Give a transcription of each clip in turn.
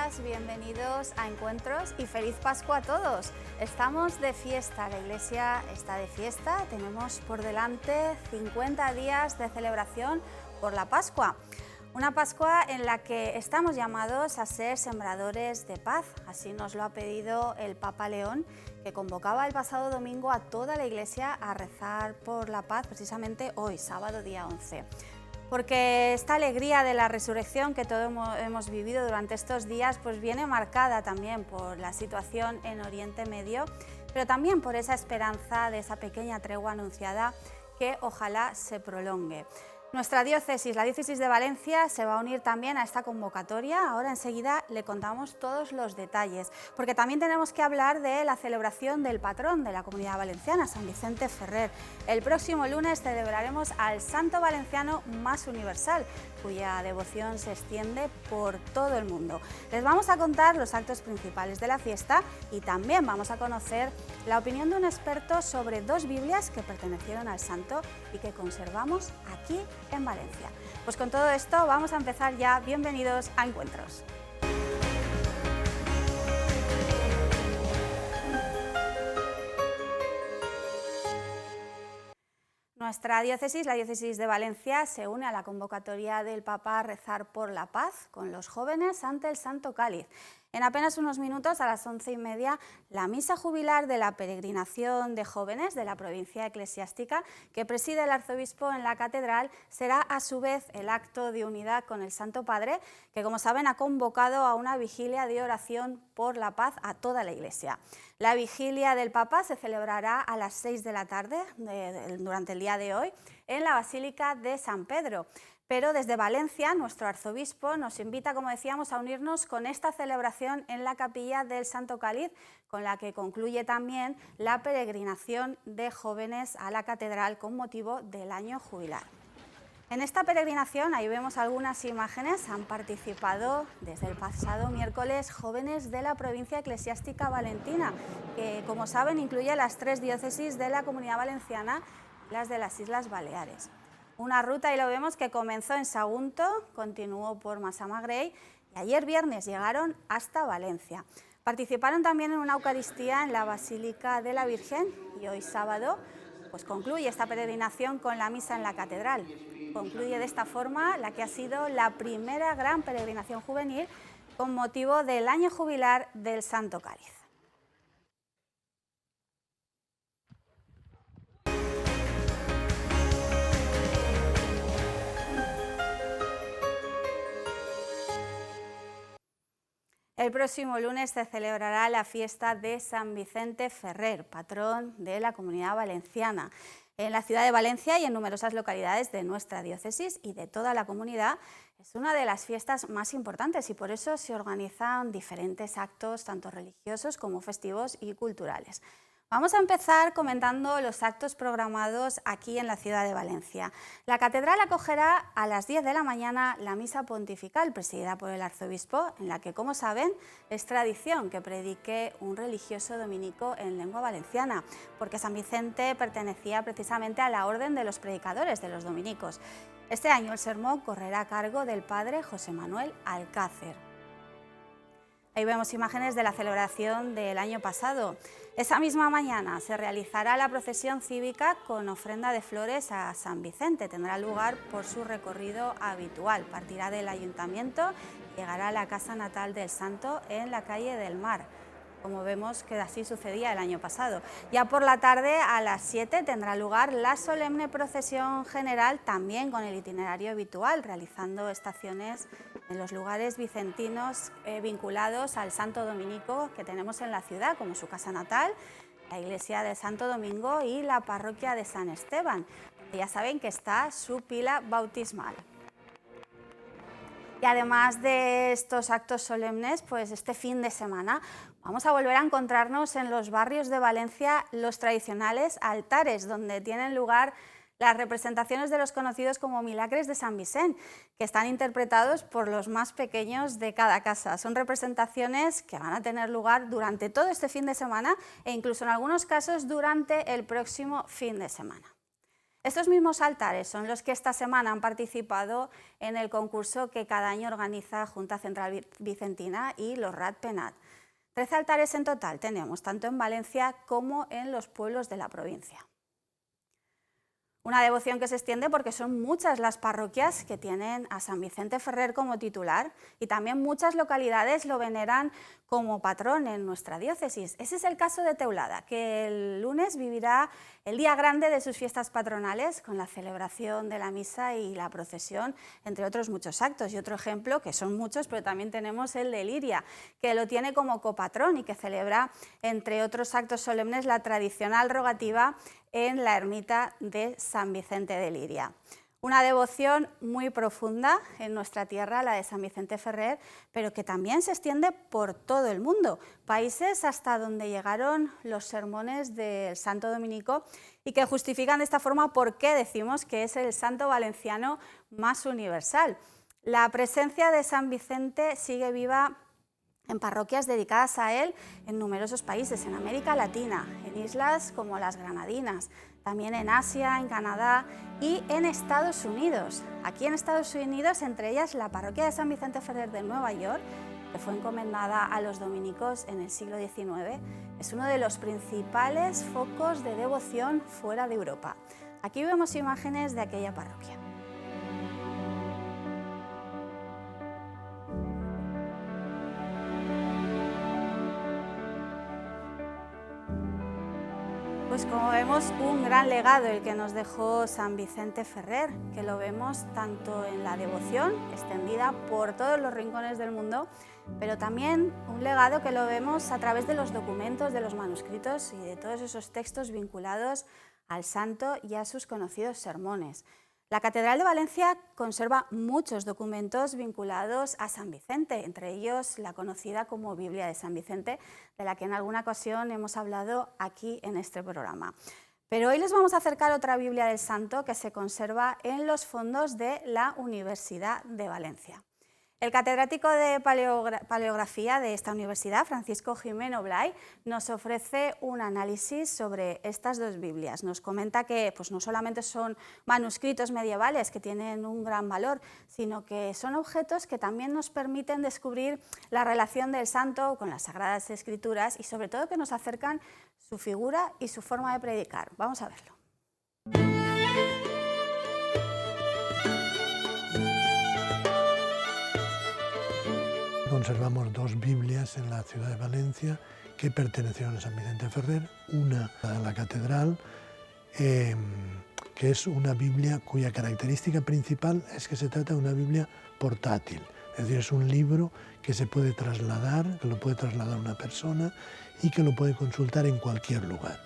días, bienvenidos a Encuentros y feliz Pascua a todos. Estamos de fiesta, la iglesia está de fiesta, tenemos por delante 50 días de celebración por la Pascua. Una Pascua en la que estamos llamados a ser sembradores de paz, así nos lo ha pedido el Papa León, que convocaba el pasado domingo a toda la iglesia a rezar por la paz, precisamente hoy, sábado día 11. Porque esta alegría de la resurrección que todos hemos vivido durante estos días pues viene marcada también por la situación en Oriente Medio, pero también por esa esperanza de esa pequeña tregua anunciada que ojalá se prolongue. Nuestra diócesis, la diócesis de Valencia, se va a unir también a esta convocatoria. Ahora enseguida le contamos todos los detalles, porque también tenemos que hablar de la celebración del patrón de la Comunidad Valenciana, San Vicente Ferrer. El próximo lunes celebraremos al santo valenciano más universal, cuya devoción se extiende por todo el mundo. Les vamos a contar los actos principales de la fiesta y también vamos a conocer la opinión de un experto sobre dos Biblias que pertenecieron al santo y que conservamos aquí en Valencia. Pues con todo esto vamos a empezar ya. Bienvenidos a Encuentros. Nuestra diócesis, la diócesis de Valencia, se une a la convocatoria del Papa a rezar por la paz con los jóvenes ante el Santo Cáliz. En apenas unos minutos, a las 11:30, la misa jubilar de la peregrinación de jóvenes de la provincia eclesiástica que preside el arzobispo en la catedral será a su vez el acto de unidad con el Santo Padre, que como saben ha convocado a una vigilia de oración por la paz a toda la Iglesia. La vigilia del Papa se celebrará a las 6 de la tarde durante el día de hoy en la Basílica de San Pedro. Pero desde Valencia, nuestro arzobispo nos invita, como decíamos, a unirnos con esta celebración en la capilla del Santo Cáliz, con la que concluye también la peregrinación de jóvenes a la catedral con motivo del año jubilar. En esta peregrinación, ahí vemos algunas imágenes, han participado desde el pasado miércoles jóvenes de la provincia eclesiástica valentina, que como saben incluye las 3 diócesis de la Comunidad Valenciana y las de las Islas Baleares. Una ruta, y lo vemos, que comenzó en Sagunto, continuó por Massamagrell y ayer viernes llegaron hasta Valencia. Participaron también en una Eucaristía en la Basílica de la Virgen y hoy sábado pues concluye esta peregrinación con la misa en la catedral. Concluye de esta forma la que ha sido la primera gran peregrinación juvenil con motivo del año jubilar del Santo Cáliz. El próximo lunes se celebrará la fiesta de San Vicente Ferrer, patrón de la Comunidad Valenciana. En la ciudad de Valencia y en numerosas localidades de nuestra diócesis y de toda la comunidad es una de las fiestas más importantes y por eso se organizan diferentes actos, tanto religiosos como festivos y culturales. Vamos a empezar comentando los actos programados aquí en la ciudad de Valencia. La catedral acogerá a las 10 de la mañana la misa pontifical presidida por el arzobispo, en la que, como saben, es tradición que predique un religioso dominico en lengua valenciana, porque San Vicente pertenecía precisamente a la orden de los predicadores de los dominicos. Este año el sermón correrá a cargo del padre José Manuel Alcácer. Ahí vemos imágenes de la celebración del año pasado. Esa misma mañana se realizará la procesión cívica con ofrenda de flores a San Vicente. Tendrá lugar por su recorrido habitual. Partirá del ayuntamiento y llegará a la casa natal del santo en la calle del Mar, como vemos que así sucedía el año pasado. Ya por la tarde, a las 7, tendrá lugar la solemne procesión general, también con el itinerario habitual, realizando estaciones en los lugares vicentinos vinculados al Santo Dominico que tenemos en la ciudad, como su casa natal, la iglesia de Santo Domingo y la parroquia de San Esteban, donde ya saben que está su pila bautismal. Y además de estos actos solemnes, pues este fin de semana vamos a volver a encontrarnos en los barrios de Valencia los tradicionales altares, donde tienen lugar las representaciones de los conocidos como milagres de San Vicent, que están interpretados por los más pequeños de cada casa. Son representaciones que van a tener lugar durante todo este fin de semana e incluso en algunos casos durante el próximo fin de semana. Estos mismos altares son los que esta semana han participado en el concurso que cada año organiza Junta Central Vicentina y los Rat-Penat. 13 altares en total tenemos, tanto en Valencia como en los pueblos de la provincia. Una devoción que se extiende porque son muchas las parroquias que tienen a San Vicente Ferrer como titular y también muchas localidades lo veneran como patrón en nuestra diócesis. Ese es el caso de Teulada, que el lunes vivirá el día grande de sus fiestas patronales con la celebración de la misa y la procesión, entre otros muchos actos. Y otro ejemplo, que son muchos, pero también tenemos el de Liria, que lo tiene como copatrón y que celebra, entre otros actos solemnes, la tradicional rogativa en la ermita de San Vicente de Liria. Una devoción muy profunda en nuestra tierra, la de San Vicente Ferrer, pero que también se extiende por todo el mundo, países hasta donde llegaron los sermones del Santo Dominico y que justifican de esta forma por qué decimos que es el santo valenciano más universal. La presencia de San Vicente sigue viva en parroquias dedicadas a él en numerosos países, en América Latina, en islas como las Granadinas, también en Asia, en Canadá y en Estados Unidos. Aquí en Estados Unidos, entre ellas la parroquia de San Vicente Ferrer de Nueva York, que fue encomendada a los dominicos en el siglo XIX, es uno de los principales focos de devoción fuera de Europa. Aquí vemos imágenes de aquella parroquia. Pues como vemos, un gran legado el que nos dejó San Vicente Ferrer, que lo vemos tanto en la devoción extendida por todos los rincones del mundo, pero también un legado que lo vemos a través de los documentos, de los manuscritos y de todos esos textos vinculados al santo y a sus conocidos sermones. La Catedral de Valencia conserva muchos documentos vinculados a San Vicente, entre ellos la conocida como Biblia de San Vicente, de la que en alguna ocasión hemos hablado aquí en este programa. Pero hoy les vamos a acercar otra Biblia del Santo que se conserva en los fondos de la Universidad de Valencia. El catedrático de paleografía de esta universidad, Francisco Jimeno Blay, nos ofrece un análisis sobre estas dos Biblias. Nos comenta que pues, no solamente son manuscritos medievales que tienen un gran valor, sino que son objetos que también nos permiten descubrir la relación del santo con las Sagradas Escrituras y sobre todo que nos acercan su figura y su forma de predicar. Vamos a verlo. Conservamos dos Biblias en la ciudad de Valencia que pertenecieron a San Vicente Ferrer, una a la catedral, que es una Biblia cuya característica principal es que se trata de una Biblia portátil, es decir, es un libro que se puede trasladar, que lo puede trasladar una persona y que lo puede consultar en cualquier lugar.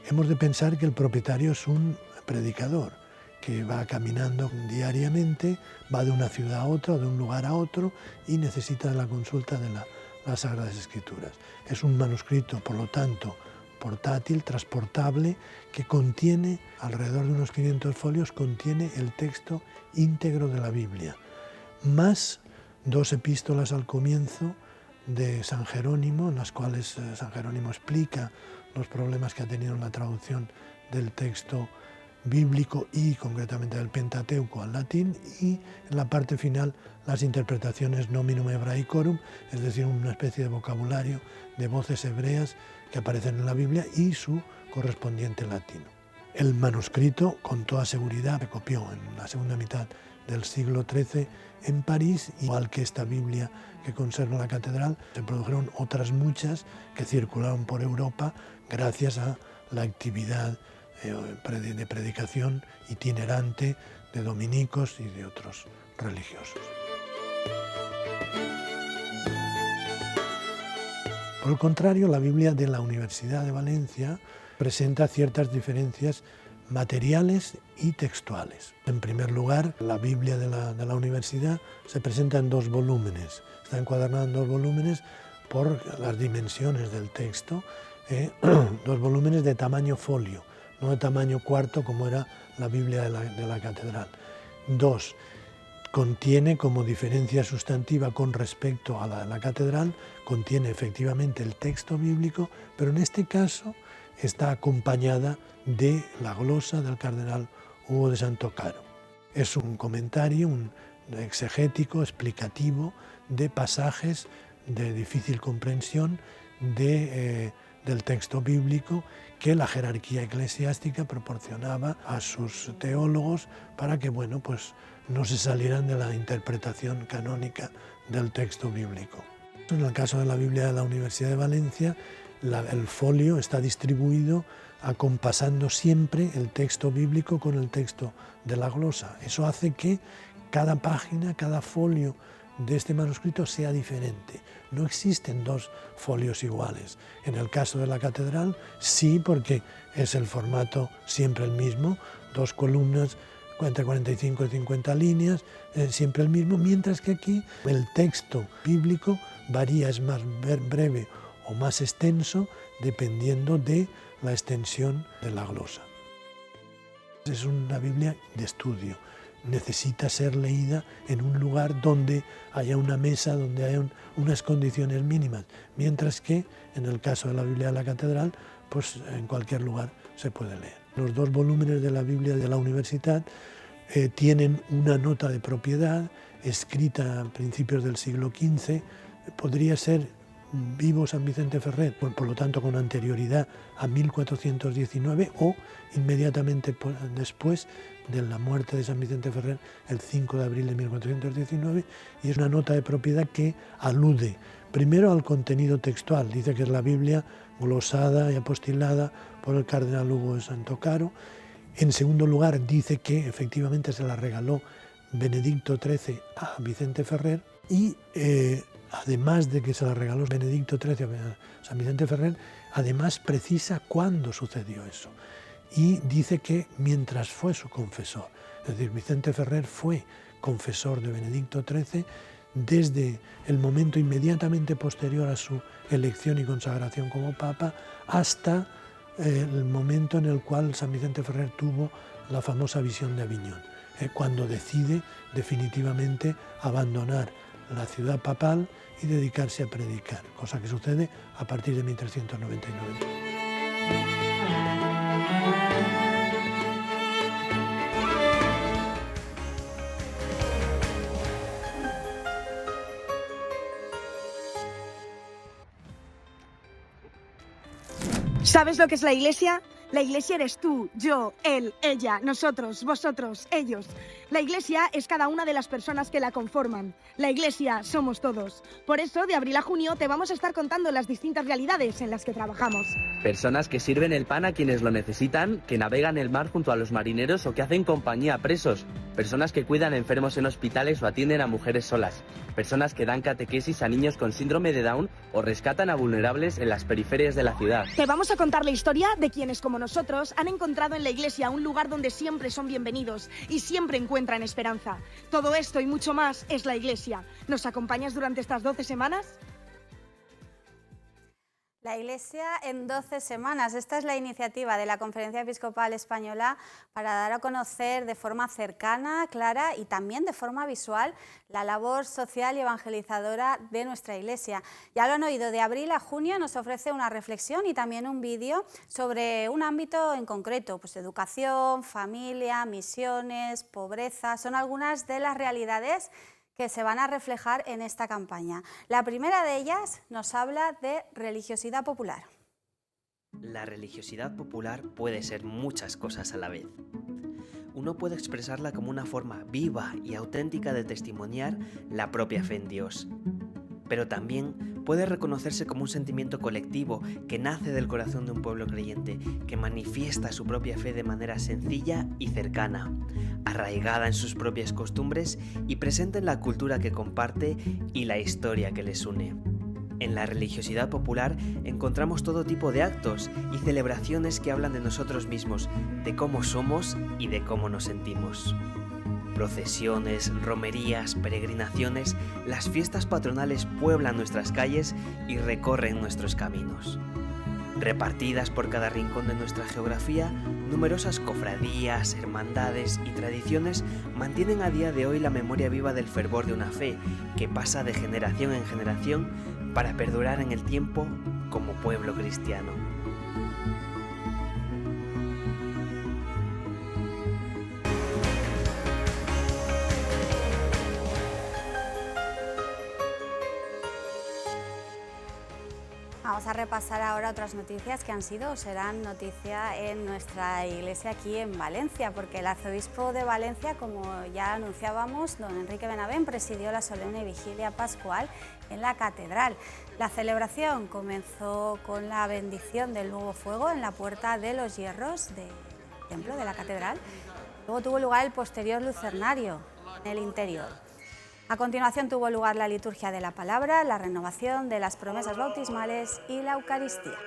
Hemos de pensar que el propietario es un predicador, que va caminando diariamente, va de una ciudad a otra, de un lugar a otro y necesita la consulta de las Sagradas Escrituras. Es un manuscrito, por lo tanto, portátil, transportable, que contiene, alrededor de unos 500 folios, contiene el texto íntegro de la Biblia, más dos epístolas al comienzo de San Jerónimo, en las cuales San Jerónimo explica los problemas que ha tenido en la traducción del texto bíblico y concretamente del Pentateuco al latín, y en la parte final las interpretaciones Nominum Hebraicorum, es decir, una especie de vocabulario de voces hebreas que aparecen en la Biblia y su correspondiente latino. El manuscrito, con toda seguridad, se copió en la segunda mitad del siglo XIII en París, igual que esta Biblia que conserva la catedral. Se produjeron otras muchas que circularon por Europa gracias a la actividad de predicación itinerante de dominicos y de otros religiosos. Por el contrario, la Biblia de la Universidad de Valencia presenta ciertas diferencias materiales y textuales. En primer lugar, la Biblia de la universidad se presenta en dos volúmenes, está encuadernada en dos volúmenes por las dimensiones del texto, dos volúmenes de tamaño folio, no de tamaño cuarto como era la Biblia de la catedral. Dos, contiene como diferencia sustantiva con respecto a la catedral, contiene efectivamente el texto bíblico, pero en este caso está acompañada de la glosa del cardenal Hugo de Santocaro. Es un comentario, un exegético, explicativo de pasajes de difícil comprensión del texto bíblico que la jerarquía eclesiástica proporcionaba a sus teólogos para que pues no se salieran de la interpretación canónica del texto bíblico. En el caso de la Biblia de la Universidad de Valencia, el folio está distribuido acompasando siempre el texto bíblico con el texto de la glosa. Eso hace que cada página, cada folio de este manuscrito sea diferente. No existen dos folios iguales. En el caso de la catedral, sí, porque es el formato siempre el mismo, 2 columnas, entre 45 y 50 líneas, siempre el mismo, mientras que aquí el texto bíblico varía, es más breve o más extenso, dependiendo de la extensión de la glosa. Es una Biblia de estudio. Necesita ser leída en un lugar donde haya una mesa, donde haya unas condiciones mínimas, mientras que en el caso de la Biblia de la Catedral, pues en cualquier lugar se puede leer. Los 2 volúmenes de la Biblia de la Universitat tienen una nota de propiedad escrita a principios del siglo XV, podría ser vivo San Vicente Ferrer, por lo tanto con anterioridad a 1419 o inmediatamente después de la muerte de San Vicente Ferrer, el 5 de abril de 1419, y es una nota de propiedad que alude primero al contenido textual, dice que es la Biblia glosada y apostilada por el cardenal Hugo de Santocaro. En segundo lugar, dice que efectivamente se la regaló Benedicto XIII a Vicente Ferrer y además de que se la regaló Benedicto XIII a San Vicente Ferrer, además precisa cuándo sucedió eso. Y dice que mientras fue su confesor, es decir, Vicente Ferrer fue confesor de Benedicto XIII desde el momento inmediatamente posterior a su elección y consagración como papa hasta el momento en el cual San Vicente Ferrer tuvo la famosa visión de Aviñón, cuando decide definitivamente abandonar la ciudad papal y dedicarse a predicar, cosa que sucede a partir de 1399. ¿Sabes lo que es la Iglesia? La Iglesia eres tú, yo, él, ella, nosotros, vosotros, ellos. La Iglesia es cada una de las personas que la conforman. La Iglesia somos todos. Por eso, de abril a junio, te vamos a estar contando las distintas realidades en las que trabajamos. Personas que sirven el pan a quienes lo necesitan, que navegan el mar junto a los marineros o que hacen compañía a presos. Personas que cuidan enfermos en hospitales o atienden a mujeres solas. Personas que dan catequesis a niños con síndrome de Down o rescatan a vulnerables en las periferias de la ciudad. Te vamos a contar la historia de quienes, como nosotros, han encontrado en la Iglesia un lugar donde siempre son bienvenidos y siempre encuentran esperanza. Todo esto y mucho más es la Iglesia. ¿Nos acompañas durante estas 12 semanas? La Iglesia en 12 semanas. Esta es la iniciativa de la Conferencia Episcopal Española para dar a conocer de forma cercana, clara y también de forma visual la labor social y evangelizadora de nuestra Iglesia. Ya lo han oído, de abril a junio nos ofrece una reflexión y también un vídeo sobre un ámbito en concreto, pues educación, familia, misiones, pobreza, son algunas de las realidades que se van a reflejar en esta campaña. La primera de ellas nos habla de religiosidad popular. La religiosidad popular puede ser muchas cosas a la vez. Uno puede expresarla como una forma viva y auténtica de testimoniar la propia fe en Dios. Pero también puede reconocerse como un sentimiento colectivo que nace del corazón de un pueblo creyente, que manifiesta su propia fe de manera sencilla y cercana, arraigada en sus propias costumbres y presente en la cultura que comparte y la historia que les une. En la religiosidad popular encontramos todo tipo de actos y celebraciones que hablan de nosotros mismos, de cómo somos y de cómo nos sentimos. Procesiones, romerías, peregrinaciones, las fiestas patronales pueblan nuestras calles y recorren nuestros caminos. Repartidas por cada rincón de nuestra geografía, numerosas cofradías, hermandades y tradiciones mantienen a día de hoy la memoria viva del fervor de una fe que pasa de generación en generación para perdurar en el tiempo como pueblo cristiano. Vamos a repasar ahora otras noticias que han sido o serán noticia en nuestra iglesia aquí en Valencia, porque el arzobispo de Valencia, como ya anunciábamos, don Enrique Benavent, presidió la solemne vigilia pascual en la catedral. La celebración comenzó con la bendición del nuevo fuego en la Puerta de los Hierros del templo de la catedral. Luego tuvo lugar el posterior lucernario en el interior. A continuación tuvo lugar la liturgia de la palabra, la renovación de las promesas bautismales y la Eucaristía.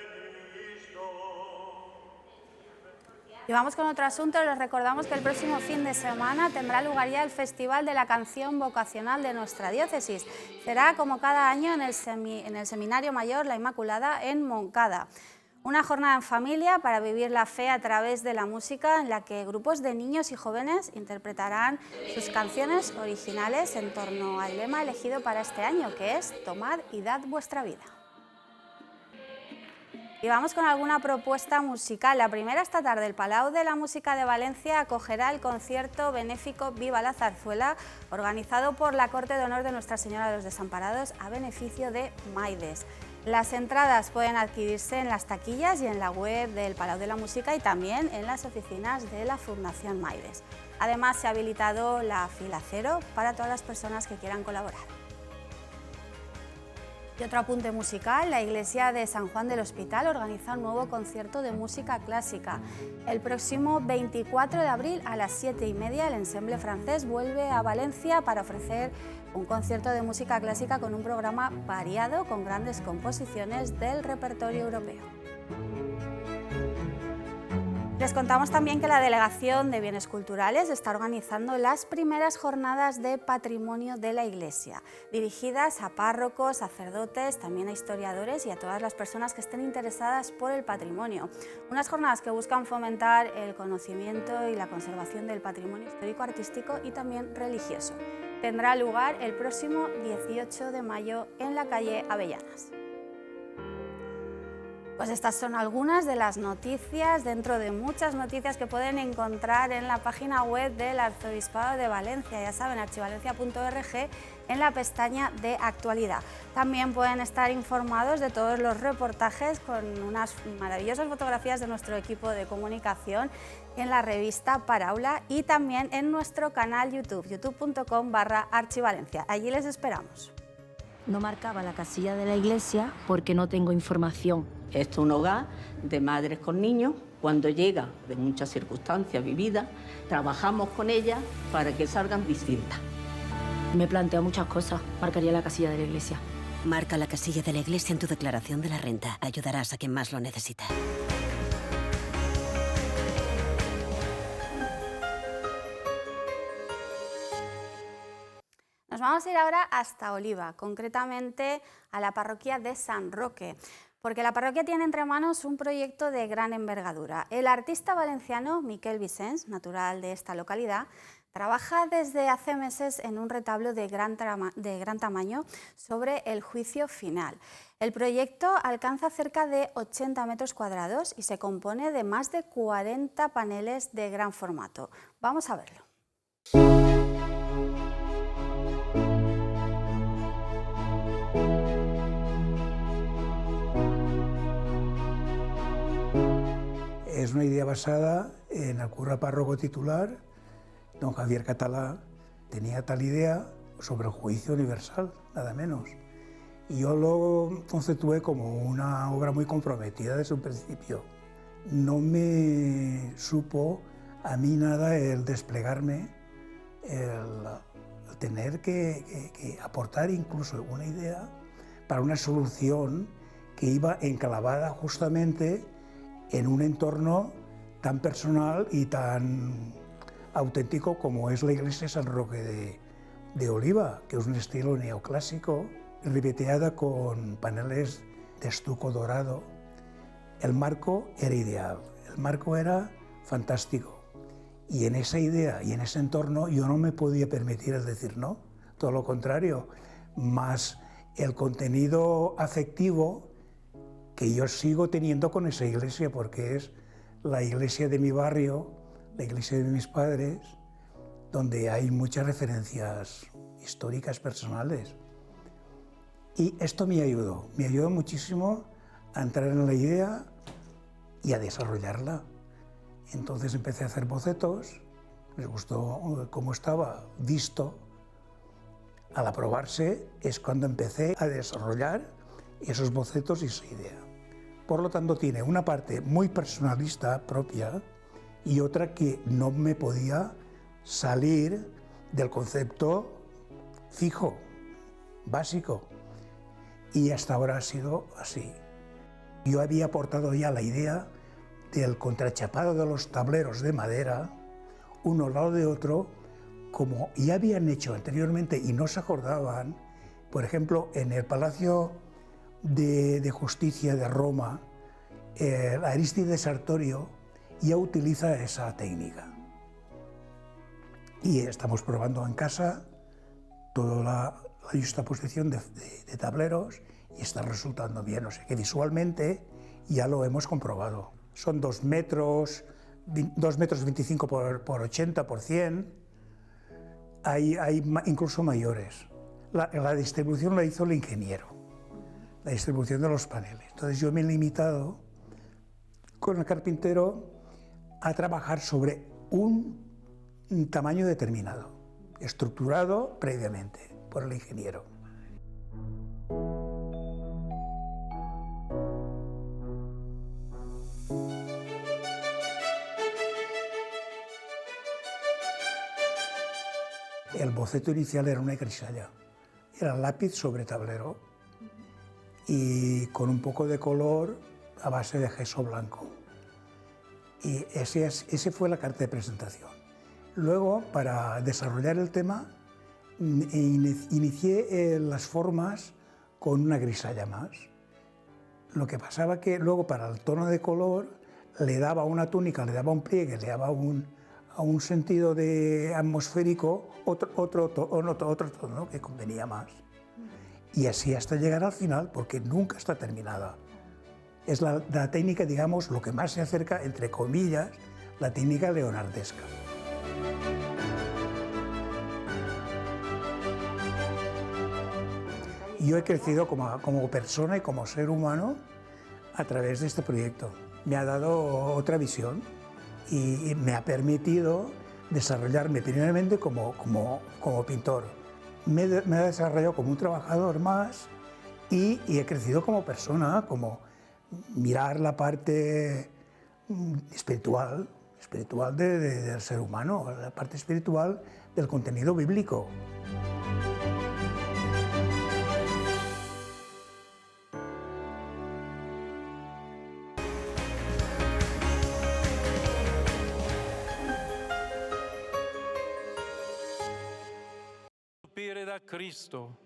Y vamos con otro asunto. Les recordamos que el próximo fin de semana tendrá lugar ya el Festival de la Canción Vocacional de nuestra diócesis. Será como cada año en el Seminario Mayor La Inmaculada en Moncada. Una jornada en familia para vivir la fe a través de la música, en la que grupos de niños y jóvenes interpretarán sus canciones originales en torno al lema elegido para este año, que es Tomad y dad vuestra vida. Y vamos con alguna propuesta musical. La primera, esta tarde, el Palau de la Música de Valencia acogerá el concierto benéfico Viva la Zarzuela, organizado por la Corte de Honor de Nuestra Señora de los Desamparados a beneficio de Maides. Las entradas pueden adquirirse en las taquillas y en la web del Palau de la Música y también en las oficinas de la Fundación Maides. Además, se ha habilitado la fila cero para todas las personas que quieran colaborar. Y otro apunte musical, la Iglesia de San Juan del Hospital organiza un nuevo concierto de música clásica. El próximo 24 de abril a las 7:30 el Ensemble Francés vuelve a Valencia para ofrecer un concierto de música clásica con un programa variado con grandes composiciones del repertorio europeo. Les contamos también que la Delegación de Bienes Culturales está organizando las primeras jornadas de patrimonio de la Iglesia, dirigidas a párrocos, sacerdotes, también a historiadores y a todas las personas que estén interesadas por el patrimonio. Unas jornadas que buscan fomentar el conocimiento y la conservación del patrimonio histórico-artístico y también religioso. Tendrá lugar el próximo 18 de mayo en la calle Avellanas. Pues estas son algunas de las noticias, dentro de muchas noticias que pueden encontrar en la página web del Arzobispado de Valencia, ya saben, archivalencia.org, en la pestaña de actualidad. También pueden estar informados de todos los reportajes con unas maravillosas fotografías de nuestro equipo de comunicación en la revista Paraula y también en nuestro canal YouTube, youtube.com/archivalencia. Allí les esperamos. No marcaba la casilla de la iglesia porque no tengo información. Esto es un hogar de madres con niños. Cuando llega de muchas circunstancias vividas, trabajamos con ellas para que salgan distintas. Me planteo muchas cosas. Marcaría la casilla de la iglesia. Marca la casilla de la iglesia en tu declaración de la renta. Ayudarás a quien más lo necesita. Nos vamos a ir ahora hasta Oliva, concretamente a la parroquia de San Roque, porque la parroquia tiene entre manos un proyecto de gran envergadura. El artista valenciano Miquel Vicens, natural de esta localidad, trabaja desde hace meses en un retablo de gran tamaño sobre el juicio final. El proyecto alcanza cerca de 80 metros cuadrados y se compone de más de 40 paneles de gran formato. Vamos a verlo. Es una idea basada en el cura párroco titular, don Javier Catalá. Tenía tal idea sobre el juicio universal, nada menos. Y yo lo conceptué como una obra muy comprometida desde un principio. No me supo a mí nada el desplegarme, el tener que aportar incluso una idea para una solución que iba enclavada justamente en un entorno tan personal y tan auténtico como es la iglesia de San Roque de Oliva, que es un estilo neoclásico, ribeteada con paneles de estuco dorado. El marco era ideal, el marco era fantástico. Y en esa idea y en ese entorno yo no me podía permitir el decir no, todo lo contrario, más el contenido afectivo que yo sigo teniendo con esa iglesia, porque es la iglesia de mi barrio, la iglesia de mis padres, donde hay muchas referencias históricas personales. Y esto me ayudó muchísimo a entrar en la idea y a desarrollarla. Entonces empecé a hacer bocetos, les gustó cómo estaba visto. Al aprobarse es cuando empecé a desarrollar esos bocetos y esa idea. Por lo tanto, tiene una parte muy personalista propia y otra que no me podía salir del concepto fijo, básico. Y hasta ahora ha sido así. Yo había aportado ya la idea del contrachapado de los tableros de madera, uno al lado de otro, como ya habían hecho anteriormente y no se acordaban. Por ejemplo, en el Palacio de Justicia de Roma, Arístides Sartorio ya utiliza esa técnica. Y estamos probando en casa toda la justaposición de tableros y está resultando bien. O sea que visualmente ya lo hemos comprobado. Son 2 metros 25 por 80 por 100. Hay incluso mayores. La distribución la hizo el ingeniero, la distribución de los paneles. Entonces yo me he limitado con el carpintero a trabajar sobre un tamaño determinado, estructurado previamente por el ingeniero. El boceto inicial era una grisalla, era lápiz sobre tablero y con un poco de color a base de gesso blanco. Y ese fue la carta de presentación. Luego, para desarrollar el tema, inicié las formas con una grisalla más. Lo que pasaba que luego para el tono de color le daba una túnica, le daba un pliegue, le daba a un sentido de atmosférico otro tono que convenía más. Y así hasta llegar al final, porque nunca está terminada. Es la técnica, digamos, lo que más se acerca, entre comillas, la técnica leonardesca. Yo he crecido como persona y como ser humano a través de este proyecto. Me ha dado otra visión y me ha permitido desarrollarme primeramente como pintor. Me ha desarrollado como un trabajador más y he crecido como persona, como mirar la parte espiritual del ser humano, la parte espiritual del contenido bíblico. Da Cristo,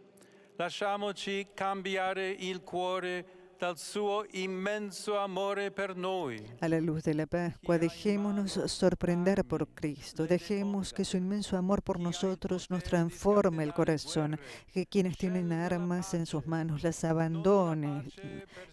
lasciamoci cambiare il cuore dal suo immenso amore per noi. A la luz de la Pascua, dejémonos sorprender por Cristo, dejemos que su inmenso amor por nosotros nos transforme el corazón, que quienes tienen armas en sus manos las abandonen,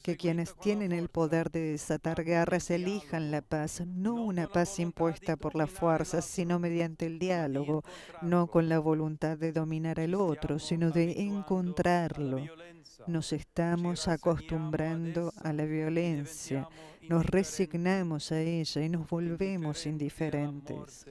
que quienes tienen el poder de desatar guerras elijan la paz, no una paz impuesta por la fuerza, sino mediante el diálogo, no con la voluntad de dominar al otro, sino de encontrarlo. Nos estamos acostumbrando a la violencia, nos resignamos a ella y nos volvemos indiferentes.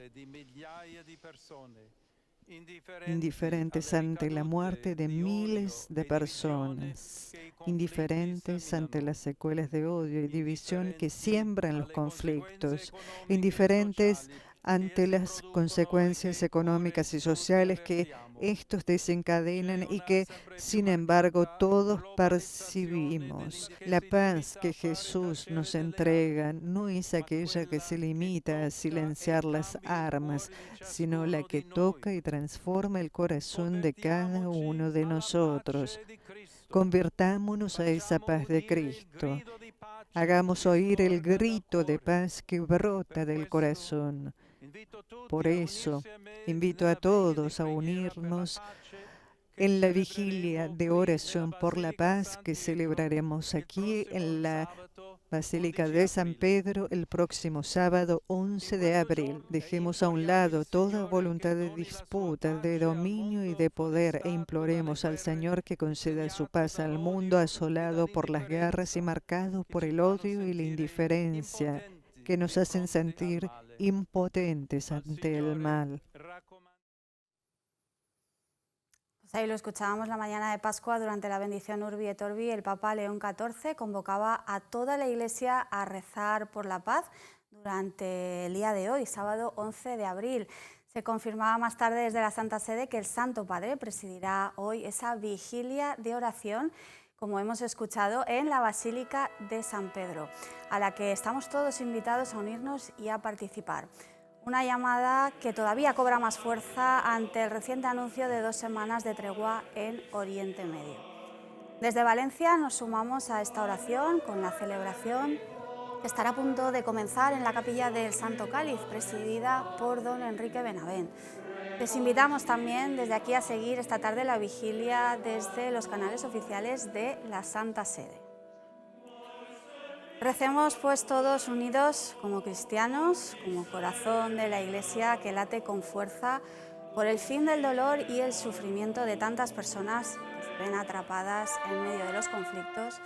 Indiferentes ante la muerte de miles de personas, indiferentes ante las secuelas de odio y división que siembran los conflictos, indiferentes ante las consecuencias económicas y sociales que estos desencadenan y que, sin embargo, todos percibimos. La paz que Jesús nos entrega no es aquella que se limita a silenciar las armas, sino la que toca y transforma el corazón de cada uno de nosotros. Convirtámonos a esa paz de Cristo. Hagamos oír el grito de paz que brota del corazón. Por eso, invito a todos a unirnos en la vigilia de oración por la paz que celebraremos aquí en la Basílica de San Pedro, el próximo sábado 11 de abril. Dejemos a un lado toda voluntad de disputa, de dominio y de poder e imploremos al Señor que conceda su paz al mundo asolado por las guerras y marcado por el odio y la indiferencia que nos hacen sentir impotentes ante el mal. Ahí lo escuchábamos la mañana de Pascua durante la bendición Urbi et Orbi. El Papa León XIV convocaba a toda la Iglesia a rezar por la paz durante el día de hoy, sábado 11 de abril. Se confirmaba más tarde desde la Santa Sede que el Santo Padre presidirá hoy esa vigilia de oración, como hemos escuchado, en la Basílica de San Pedro, a la que estamos todos invitados a unirnos y a participar. Una llamada que todavía cobra más fuerza ante el reciente anuncio de 2 semanas de tregua en Oriente Medio. Desde Valencia nos sumamos a esta oración con la celebración que estará a punto de comenzar en la capilla del Santo Cáliz, presidida por don Enrique Benavent. Les invitamos también desde aquí a seguir esta tarde la vigilia desde los canales oficiales de la Santa Sede. Recemos pues todos unidos como cristianos, como corazón de la Iglesia que late con fuerza por el fin del dolor y el sufrimiento de tantas personas que se ven atrapadas en medio de los conflictos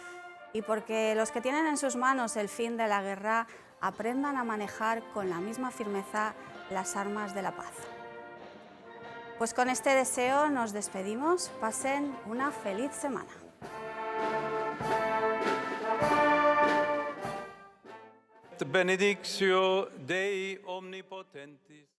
y porque los que tienen en sus manos el fin de la guerra aprendan a manejar con la misma firmeza las armas de la paz. Pues con este deseo nos despedimos, pasen una feliz semana. Benedictio Dei Omnipotentis.